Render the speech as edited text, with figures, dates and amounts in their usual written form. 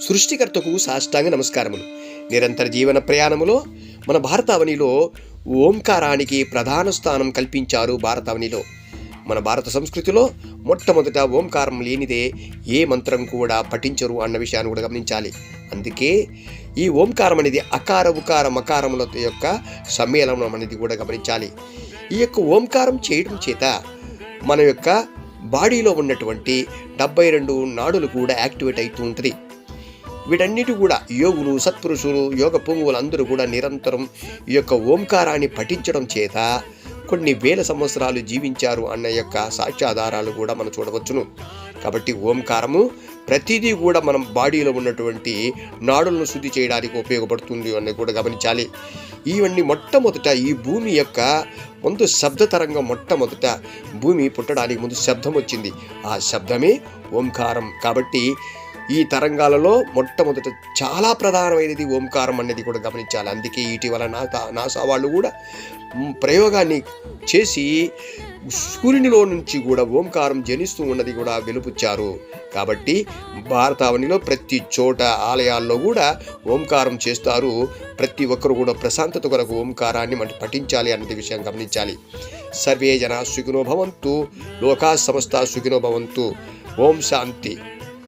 సృష్టికర్తకు సాష్టాంగ నమస్కారములు. నిరంతర జీవన ప్రయాణములో మన భారతావనిలో ఓంకారానికి ప్రధాన స్థానం కల్పించారు. భారతావనిలో మన భారత సంస్కృతిలో మొట్టమొదట ఓంకారం లేనిదే ఏ మంత్రం కూడా పఠించరు అన్న విషయాన్ని కూడా గమనించాలి. అందుకే ఈ ఓంకారం అనేది అకార ఉకార మకారముల యొక్క సమ్మేళనం అనేది కూడా గమనించాలి. ఈ యొక్క ఓంకారం చేయడం చేత మన యొక్క బాడీలో ఉన్నటువంటి 72 నాడులు కూడా యాక్టివేట్ అవుతూ ఉంటుంది. వీటన్నిటి కూడా యోగులు, సత్పురుషులు, యోగ పొంగువులు అందరూ కూడా నిరంతరం ఈ యొక్క ఓంకారాన్ని పఠించడం చేత కొన్ని వేల సంవత్సరాలు జీవించారు అన్న యొక్క సాక్ష్యాధారాలు కూడా మనం చూడవచ్చును. కాబట్టి ఓంకారము ప్రతిదీ కూడా మనం బాడీలో ఉన్నటువంటి నాడులను శుద్ధి చేయడానికి ఉపయోగపడుతుంది అని కూడా గమనించాలి. ఇవన్నీ మొట్టమొదట ఈ భూమి యొక్క ముందు శబ్ద తరంగం, మొట్టమొదట భూమి పుట్టడానికి ముందు శబ్దం వచ్చింది. ఆ శబ్దమే ఓంకారం. కాబట్టి ఈ తరంగాలలో మొట్టమొదట చాలా ప్రధానమైనది ఓంకారం అనేది కూడా గమనించాలి. అందుకే ఇటీవల నాసా వాళ్ళు కూడా ప్రయోగాన్ని చేసి సూర్యునిలో నుంచి కూడా ఓంకారం జనిస్తూ ఉన్నది కూడా వెలుపుచ్చారు. కాబట్టి భారతావనిలో ప్రతి చోట ఆలయాల్లో కూడా ఓంకారం చేస్తారు. ప్రతి ఒక్కరు కూడా ప్రశాంతత కొరకు ఓంకారాన్ని పఠించాలి అన్నది విషయం గమనించాలి. సర్వే జనా సుఖినో భవంతు, లోకా సమస్త సుఖినో భవంతు. ఓం శాంతి.